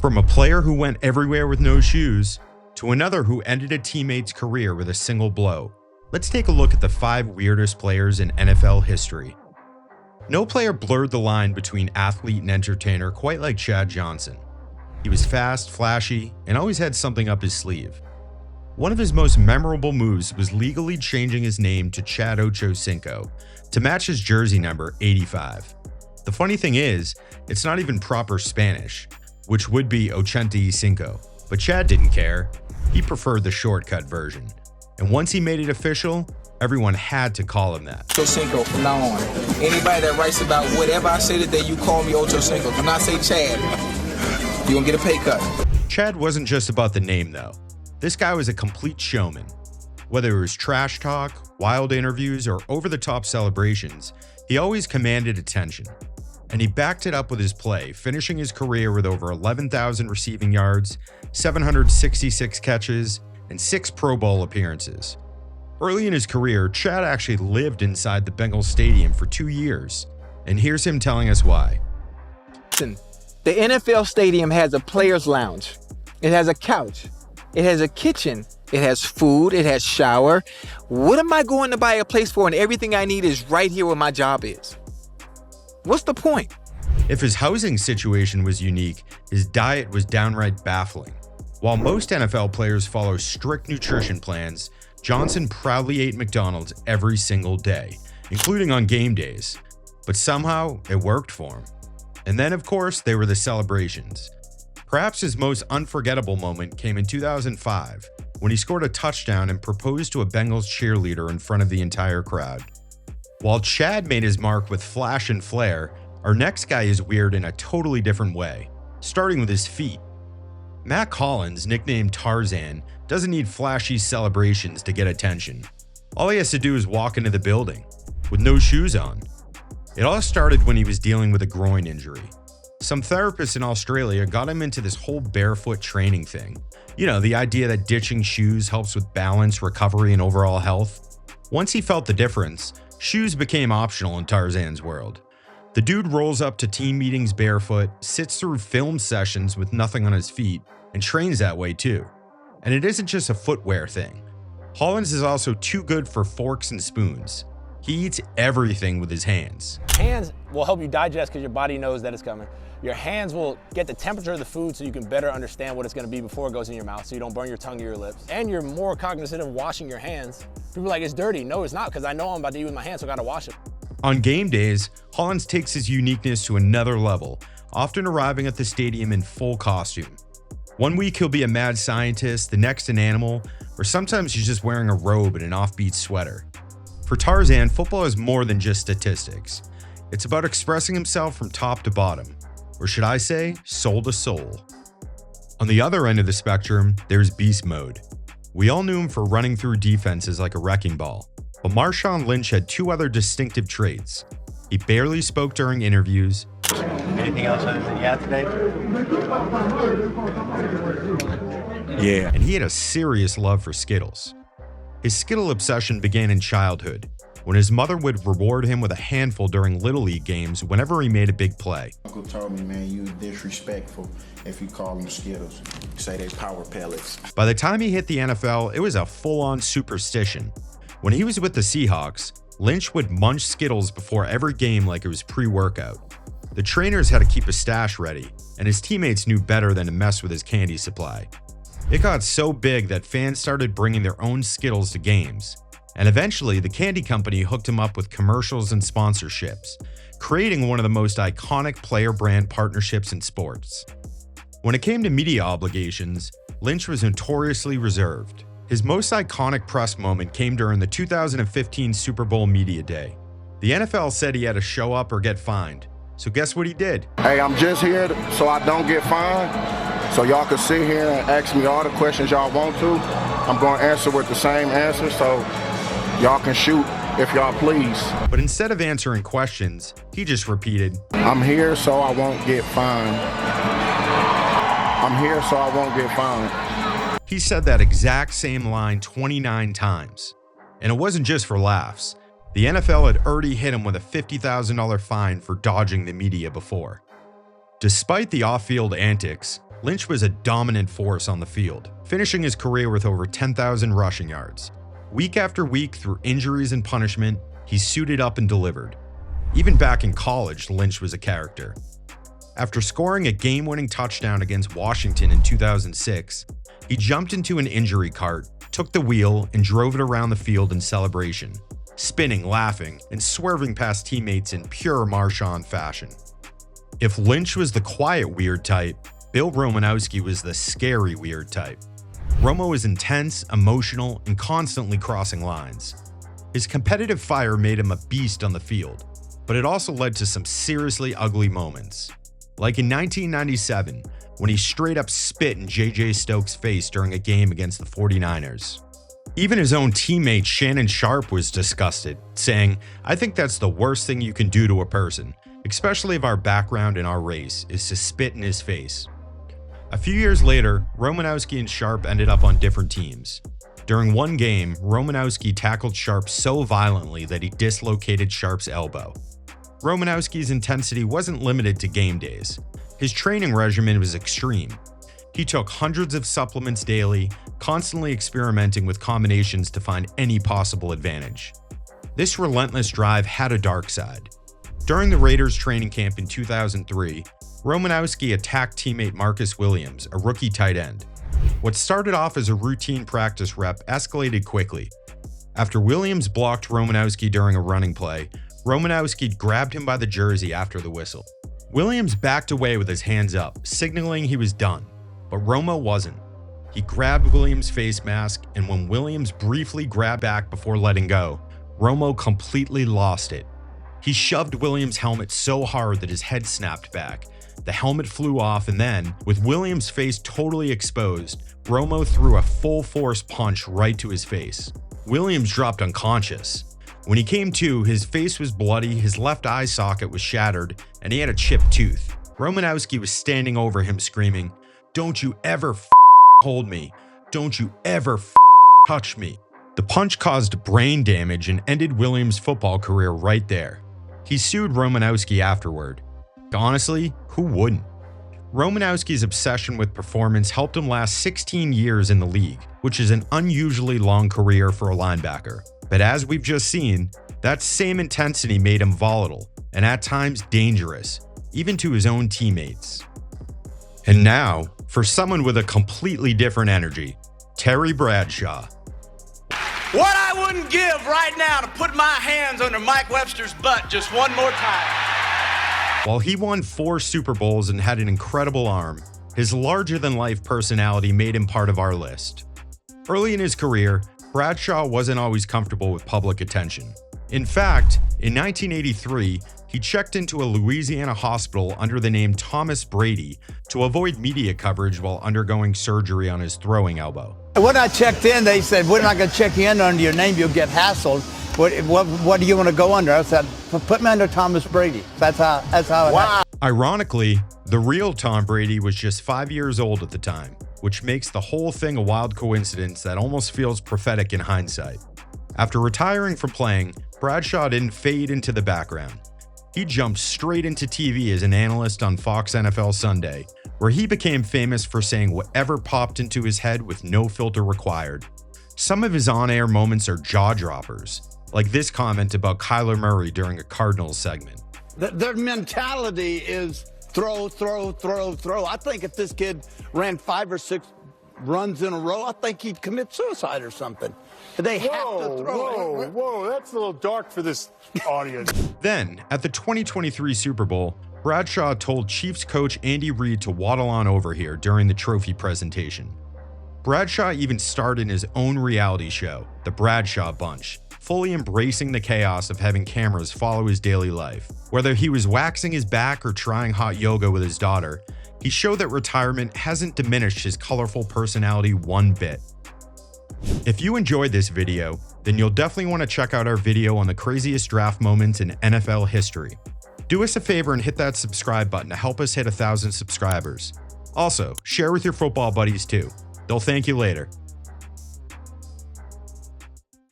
From a player who went everywhere with no shoes, to another who ended a teammate's career with a single blow, let's take a look at the 5 weirdest players in NFL history. No player blurred the line between athlete and entertainer quite like Chad Johnson. He was fast, flashy, and always had something up his sleeve. One of his most memorable moves was legally changing his name to Chad Ochocinco to match his jersey number 85. The funny thing is, it's not even proper Spanish, which would be Ochocinco, but Chad didn't care. He preferred the shortcut version. And once he made it official, everyone had to call him that. Ochocinco from now on. Anybody that writes about whatever I say today, you call me Ochocinco. Do not say Chad. You're gonna get a pay cut. Chad wasn't just about the name though. This guy was a complete showman. Whether it was trash talk, wild interviews, or over-the-top celebrations, he always commanded attention. And he backed it up with his play, finishing his career with over 11,000 receiving yards, 766 catches, and 6 Pro Bowl appearances. Early in his career, Chad actually lived inside the Bengals stadium for 2 years, and here's him telling us why. Listen, the NFL stadium has a player's lounge. It has a couch. It has a kitchen. It has food. It has shower. What am I going to buy a place for, and everything I need is right here where my job is? What's the point? If his housing situation was unique, his diet was downright baffling. While most NFL players follow strict nutrition plans, Johnson proudly ate McDonald's every single day, including on game days. But somehow, it worked for him. And then, of course, there were the celebrations. Perhaps his most unforgettable moment came in 2005, when he scored a touchdown and proposed to a Bengals cheerleader in front of the entire crowd. While Chad made his mark with flash and flair, our next guy is weird in a totally different way, starting with his feet. Mack Hollins, nicknamed Tarzan, doesn't need flashy celebrations to get attention. All he has to do is walk into the building, with no shoes on. It all started when he was dealing with a groin injury. Some therapists in Australia got him into this whole barefoot training thing. You know, the idea that ditching shoes helps with balance, recovery, and overall health. Once he felt the difference, shoes became optional in Tarzan's world. The dude rolls up to team meetings barefoot, sits through film sessions with nothing on his feet, and trains that way too. And it isn't just a footwear thing. Hollins is also too good for forks and spoons. He eats everything with his hands. Hands will help you digest because your body knows that it's coming. Your hands will get the temperature of the food so you can better understand what it's going to be before it goes in your mouth so you don't burn your tongue or your lips. And you're more cognizant of washing your hands. People are like, it's dirty. No, it's not, because I know I'm about to use my hands, so I got to wash it. On game days, Hollins takes his uniqueness to another level, often arriving at the stadium in full costume. One week he'll be a mad scientist, the next an animal, or sometimes he's just wearing a robe and an offbeat sweater. For Tarzan, football is more than just statistics. It's about expressing himself from top to bottom, or should I say, soul to soul. On the other end of the spectrum, there's beast mode. We all knew him for running through defenses like a wrecking ball, but Marshawn Lynch had 2 other distinctive traits. He barely spoke during interviews. Anything else that you had today? Yeah. And he had a serious love for Skittles. His Skittle obsession began in childhood, when his mother would reward him with a handful during Little League games whenever he made a big play. Uncle told me, man, you disrespectful if you call them Skittles. Say they power pellets. By the time he hit the NFL, it was a full-on superstition. When he was with the Seahawks, Lynch would munch Skittles before every game like it was pre-workout. The trainers had to keep a stash ready, and his teammates knew better than to mess with his candy supply. It got so big that fans started bringing their own Skittles to games, and eventually the candy company hooked him up with commercials and sponsorships, creating one of the most iconic player-brand partnerships in sports. When it came to media obligations, Lynch was notoriously reserved. His most iconic press moment came during the 2015 Super Bowl Media Day. The NFL said he had to show up or get fined, so guess what he did? Hey, I'm just here so I don't get fined. So y'all can sit here and ask me all the questions y'all want to. I'm going to answer with the same answer, so y'all can shoot if y'all please. But instead of answering questions, he just repeated, I'm here so I won't get fined. I'm here so I won't get fined. He said that exact same line 29 times. And it wasn't just for laughs. The NFL had already hit him with a $50,000 fine for dodging the media before. Despite the off-field antics, Lynch was a dominant force on the field, finishing his career with over 10,000 rushing yards. Week after week, through injuries and punishment, he suited up and delivered. Even back in college, Lynch was a character. After scoring a game-winning touchdown against Washington in 2006, he jumped into an injury cart, took the wheel, and drove it around the field in celebration, spinning, laughing, and swerving past teammates in pure Marshawn fashion. If Lynch was the quiet weird type, Bill Romanowski was the scary weird type. Romo was intense, emotional, and constantly crossing lines. His competitive fire made him a beast on the field, but it also led to some seriously ugly moments. Like in 1997, when he straight up spit in J.J. Stokes' face during a game against the 49ers. Even his own teammate Shannon Sharpe was disgusted, saying, "I think that's the worst thing you can do to a person, especially if our background and our race is to spit in his face." A few years later, Romanowski and Sharpe ended up on different teams. During one game, Romanowski tackled Sharpe so violently that he dislocated Sharpe's elbow. Romanowski's intensity wasn't limited to game days. His training regimen was extreme. He took hundreds of supplements daily, constantly experimenting with combinations to find any possible advantage. This relentless drive had a dark side. During the Raiders training camp in 2003, Romanowski attacked teammate Marcus Williams, a rookie tight end. What started off as a routine practice rep escalated quickly. After Williams blocked Romanowski during a running play, Romanowski grabbed him by the jersey after the whistle. Williams backed away with his hands up, signaling he was done, but Romo wasn't. He grabbed Williams' face mask, and when Williams briefly grabbed back before letting go, Romo completely lost it. He shoved Williams' helmet so hard that his head snapped back. The helmet flew off, and then, with Williams' face totally exposed, Romo threw a full-force punch right to his face. Williams dropped unconscious. When he came to, his face was bloody, his left eye socket was shattered, and he had a chipped tooth. Romanowski was standing over him screaming, "Don't you ever hold me. Don't you ever touch me." The punch caused brain damage and ended Williams' football career right there. He sued Romanowski afterward. Honestly, who wouldn't? Romanowski's obsession with performance helped him last 16 years in the league, which is an unusually long career for a linebacker. But as we've just seen, that same intensity made him volatile and at times dangerous, even to his own teammates. And now, for someone with a completely different energy, Terry Bradshaw. What I wouldn't give right now to put my hands under Mike Webster's butt just one more time. While he won 4 Super Bowls and had an incredible arm, his larger-than-life personality made him part of our list. Early in his career, Bradshaw wasn't always comfortable with public attention. In fact, in 1983, he checked into a Louisiana hospital under the name Thomas Brady to avoid media coverage while undergoing surgery on his throwing elbow. When I checked in, they said, "We're not going to check you in under your name. You'll get hassled. What do you want to go under?" I said, "Put me under Thomas Brady." That's how it happened. Ironically, the real Tom Brady was just 5 years old at the time, which makes the whole thing a wild coincidence that almost feels prophetic in hindsight. After retiring from playing, Bradshaw didn't fade into the background. He jumped straight into TV as an analyst on Fox NFL Sunday, where he became famous for saying whatever popped into his head with no filter required. Some of his on-air moments are jaw-droppers, like this comment about Kyler Murray during a Cardinals segment. Their mentality is throw, throw, throw, throw. I think if this kid ran 5 or 6 runs in a row, I think he'd commit suicide or something. They have to throw. Whoa, that's a little dark for this audience. Then, at the 2023 Super Bowl, Bradshaw told Chiefs coach Andy Reid to waddle on over here during the trophy presentation. Bradshaw even starred in his own reality show, The Bradshaw Bunch, fully embracing the chaos of having cameras follow his daily life. Whether he was waxing his back or trying hot yoga with his daughter, he showed that retirement hasn't diminished his colorful personality one bit. If you enjoyed this video, then you'll definitely want to check out our video on the craziest draft moments in NFL history. Do us a favor and hit that subscribe button to help us hit 1,000 subscribers. Also, share with your football buddies too. They'll thank you later.